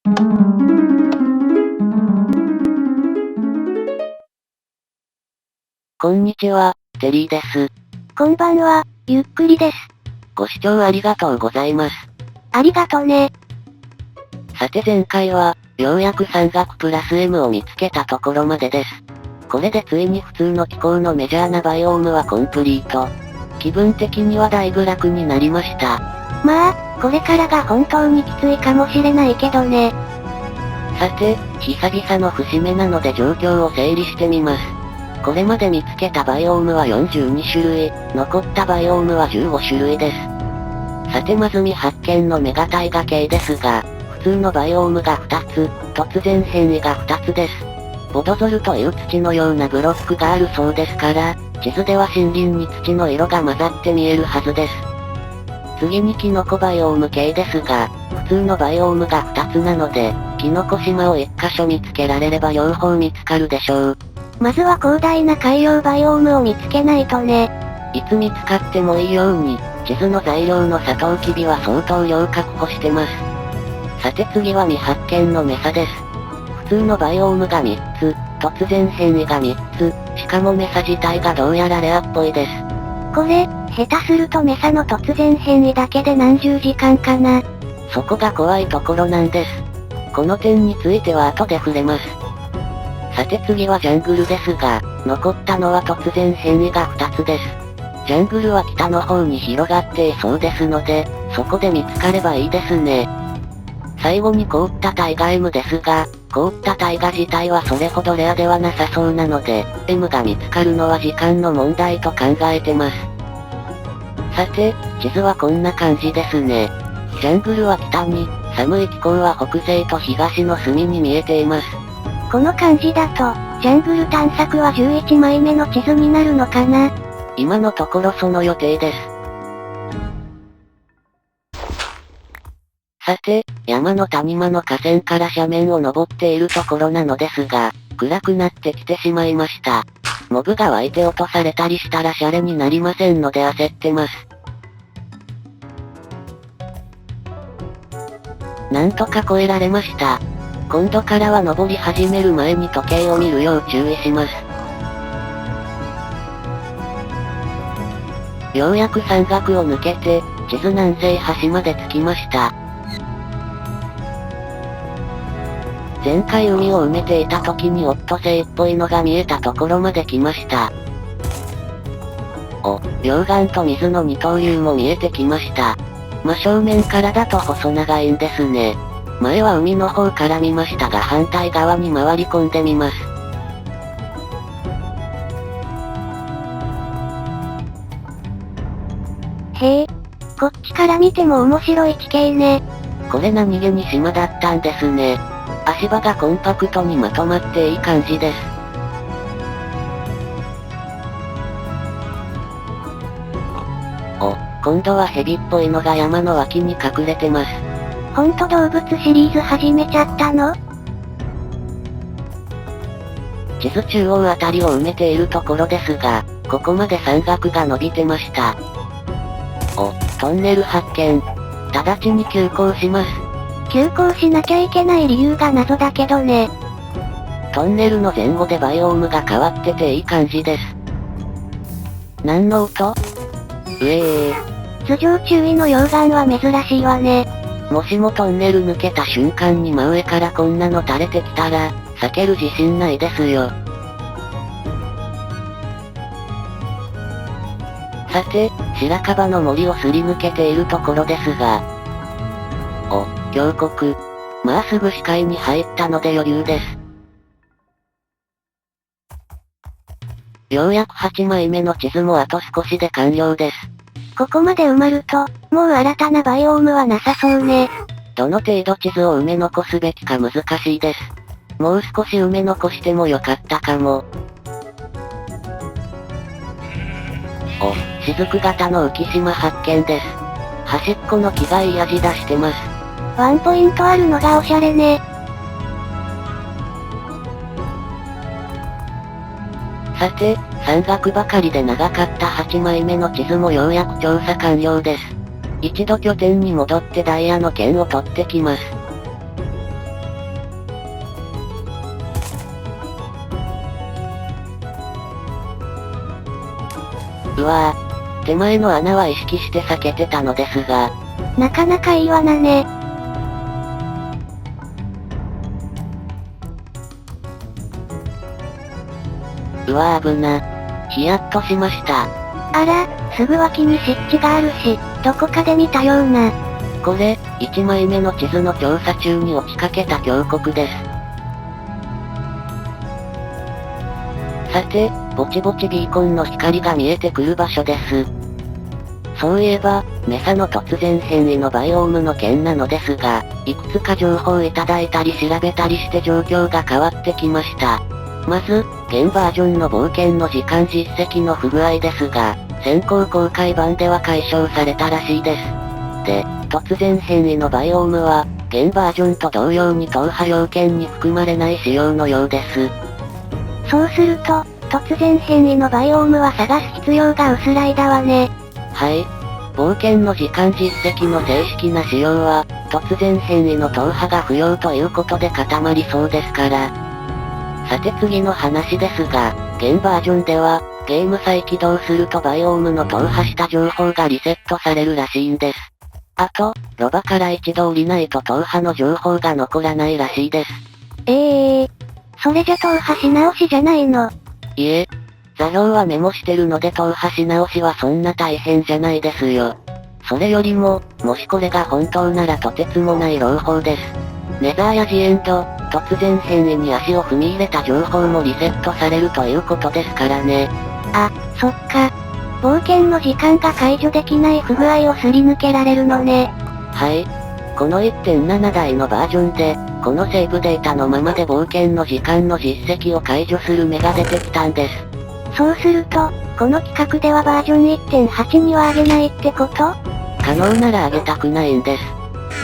こんにちは、テリーです。こんばんは、ゆっくりです。ご視聴ありがとうございます。ありがとね。さて前回は、ようやく山岳プラス M を見つけたところまでです。これでついに普通の気候のメジャーなバイオームはコンプリート。気分的にはだいぶ楽になりました。まあ、これからが本当にきついかもしれないけどね。さて、久々の節目なので状況を整理してみます。これまで見つけたバイオームは42種類、残ったバイオームは15種類です。さてまず未発見のメガタイガ系ですが、普通のバイオームが2つ、突然変異が2つです。ボドゾルという土のようなブロックがあるそうですから、地図では森林に土の色が混ざって見えるはずです。次にキノコバイオーム系ですが、普通のバイオームが2つなので、キノコ島を1箇所見つけられれば両方見つかるでしょう。まずは広大な海洋バイオームを見つけないとね。いつ見つかってもいいように、地図の材料のサトウキビは相当量確保してます。さて次は未発見のメサです。普通のバイオームが3つ、突然変異が3つ、しかもメサ自体がどうやらレアっぽいです。これ、下手するとメサの突然変異だけで何十時間かな。そこが怖いところなんです。この点については後で触れます。さて次はジャングルですが、残ったのは突然変異が2つです。ジャングルは北の方に広がっていそうですので、そこで見つかればいいですね。最後に凍ったタイガ M ですが、凍ったタイガ自体はそれほどレアではなさそうなので、M が見つかるのは時間の問題と考えてます。さて、地図はこんな感じですね。ジャングルは北に、寒い気候は北西と東の隅に見えています。この感じだと、ジャングル探索は11枚目の地図になるのかな。今のところその予定です。さて、山の谷間の河川から斜面を登っているところなのですが、暗くなってきてしまいました。モブが湧いて落とされたりしたらシャレになりませんので焦ってます。なんとか越えられました。今度からは登り始める前に時計を見るよう注意します。ようやく山岳を抜けて、地図南西端まで着きました。前回海を埋めていた時にオットセイっぽいのが見えたところまで来ました。お、溶岩と水の二刀流も見えてきました。真正面からだと細長いんですね。前は海の方から見ましたが反対側に回り込んでみます。へえ、こっちから見ても面白い地形ね。これ何気に島だったんですね。足場がコンパクトにまとまっていい感じです。お、今度はヘビっぽいのが山の脇に隠れてます。ほんと動物シリーズ始めちゃったの？地図中央あたりを埋めているところですが、ここまで山岳が伸びてました。お、トンネル発見。直ちに急行します。急行しなきゃいけない理由が謎だけどね。トンネルの前後でバイオームが変わってていい感じです。何の音？頭上注意の溶岩は珍しいわね。もしもトンネル抜けた瞬間に真上からこんなの垂れてきたら、避ける自信ないですよ。さて、白樺の森をすり抜けているところですが。お、峡谷。まあすぐ視界に入ったので余裕です。ようやく8枚目の地図もあと少しで完了です。ここまで埋まると、もう新たなバイオームはなさそうね。どの程度地図を埋め残すべきか難しいです。もう少し埋め残してもよかったかも。お、雫型の浮島発見です。端っこの木がいい味出してます。ワンポイントあるのがおしゃれね。さて、山岳ばかりで長かった8枚目の地図もようやく調査完了です。一度拠点に戻ってダイヤの剣を取ってきます。わぁ。手前の穴は意識して避けてたのですが。なかなかいい罠ね。うわぁ危な。ヒヤッとしました。あら、すぐ脇に湿地があるし、どこかで見たような。これ、1枚目の地図の調査中に落ちかけた峡谷です。さて、ぼちぼちビーコンの光が見えてくる場所です。そういえば、メサの突然変異のバイオームの件なのですが、いくつか情報をいただいたり調べたりして状況が変わってきました。まず、現バージョンの冒険の時間実績の不具合ですが、先行公開版では解消されたらしいです。で、突然変異のバイオームは、現バージョンと同様に踏破要件に含まれない仕様のようです。そうすると、突然変異のバイオームは探す必要が薄らいだわね。はい。冒険の時間実績の正式な仕様は、突然変異の踏破が不要ということで固まりそうですから。さて次の話ですが、現バージョンでは、ゲーム再起動するとバイオームの踏破した情報がリセットされるらしいんです。あと、ロバから一度降りないと踏破の情報が残らないらしいです。それじゃ踏破し直しじゃないの。いえ、座標はメモしてるので踏破し直しはそんな大変じゃないですよ。それよりも、もしこれが本当ならとてつもない朗報です。ネザーやジエンド、突然変異に足を踏み入れた情報もリセットされるということですからね。あ、そっか。冒険の時間が解除できない不具合をすり抜けられるのね。はい。この 1.7 台のバージョンで、このセーブデータのままで冒険の時間の実績を解除する目が出てきたんです。そうすると、この企画ではバージョン 1.8 には上げないってこと？可能なら上げたくないんです。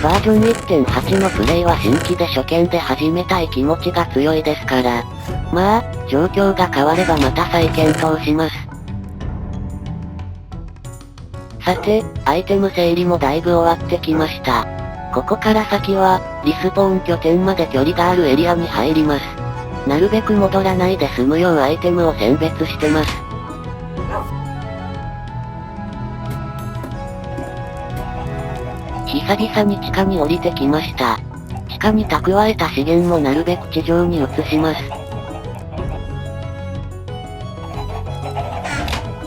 バージョン 1.8 のプレイは新規で初見で始めたい気持ちが強いですから。まあ、状況が変わればまた再検討します。さて、アイテム整理もだいぶ終わってきました。ここから先は、リスポーン拠点まで距離があるエリアに入ります。なるべく戻らないで済むようアイテムを選別してます。久々に地下に降りてきました。地下に蓄えた資源もなるべく地上に移します。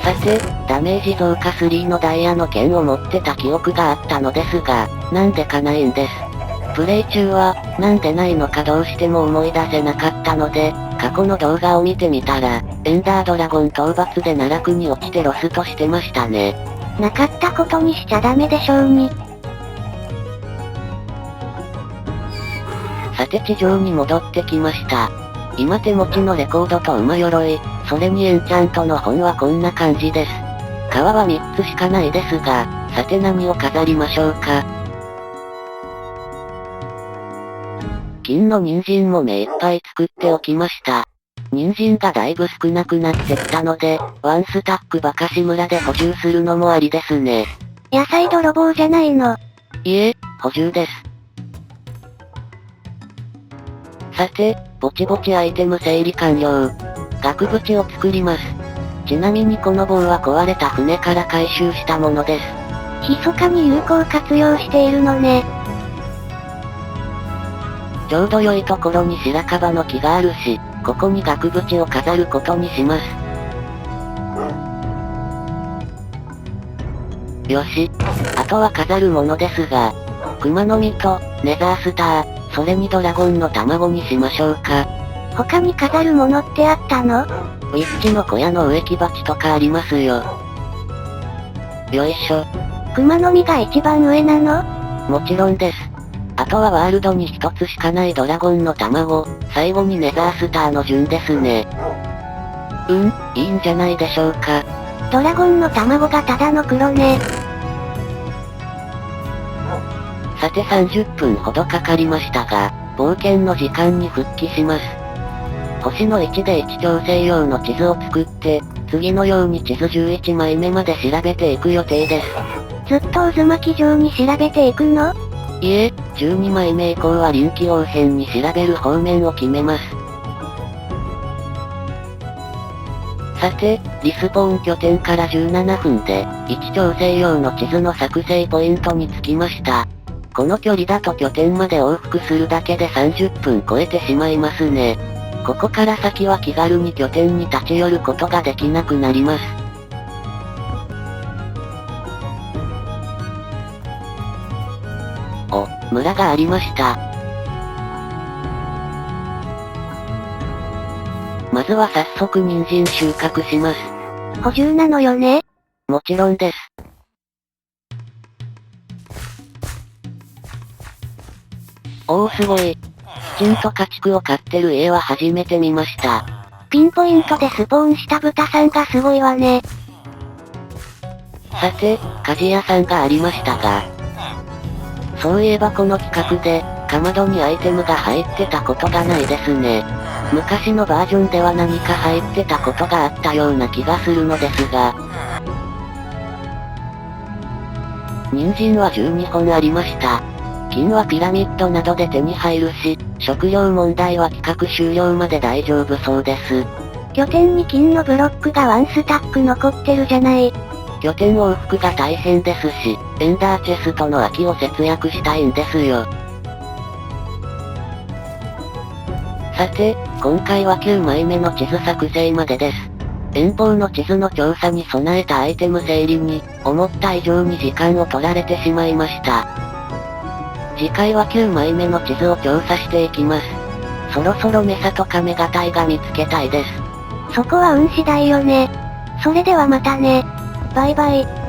さて、ダメージ増加3のダイヤの剣を持ってた記憶があったのですが、なんでかないんです。プレイ中は、なんでないのかどうしても思い出せなかったので、過去の動画を見てみたら、エンダードラゴン討伐で奈落に落ちてロストしてましたね。なかったことにしちゃダメでしょうに。さて地上に戻ってきました。今手持ちのレコードと馬鎧、それにエンチャントの本はこんな感じです。皮は3つしかないですが、さて何を飾りましょうか。金の人参も目いっぱい作っておきました。人参がだいぶ少なくなってきたので、ワンスタックバカシ村で補充するのもありですね。野菜泥棒じゃないの。いえ、補充です。さて、ぼちぼちアイテム整理完了。額縁を作ります。ちなみにこの棒は壊れた船から回収したものです。密かに有効活用しているのね。ちょうど良いところに白樺の木があるし、ここに額縁を飾ることにします。よし。あとは飾るものですが、熊の実と、ネザースター、それにドラゴンの卵にしましょうか。他に飾るものってあったの？ウィッチの小屋の植木鉢とかありますよ。よいしょ。熊の実が一番上なの？もちろんです。あとはワールドに一つしかないドラゴンの卵、最後にネザースターの順ですね。いいんじゃないでしょうか。ドラゴンの卵がただの黒ね。さて30分ほどかかりましたが、冒険の時間に復帰します。星の1で位置調整用の地図を作って、次のように地図11枚目まで調べていく予定です。ずっと渦巻き状に調べていくの？いえ、12枚目以降は臨機応変に調べる方面を決めます。さて、リスポーン拠点から17分で、位置調整用の地図の作成ポイントに着きました。この距離だと拠点まで往復するだけで30分超えてしまいますね。ここから先は気軽に拠点に立ち寄ることができなくなります。お、村がありました。まずは早速人参収穫します。補充なのよね？もちろんです。おおすごい。きちんと家畜を飼ってる家は初めて見ました。ピンポイントでスポーンした豚さんがすごいわね。さて、鍛冶屋さんがありましたが。そういえばこの企画で、かまどにアイテムが入ってたことがないですね。昔のバージョンでは何か入ってたことがあったような気がするのですが。人参は12本ありました。金はピラミッドなどで手に入るし、食料問題は企画終了まで大丈夫そうです。拠点に金のブロックがワンスタック残ってるじゃない。拠点往復が大変ですし、エンダーチェストの空きを節約したいんですよ。さて、今回は9枚目の地図作成までです。遠方の地図の調査に備えたアイテム整理に、思った以上に時間を取られてしまいました。次回は9枚目の地図を調査していきます。そろそろメサとカメガタイが見つけたいです。そこは運次第よね。それではまたね。バイバイ。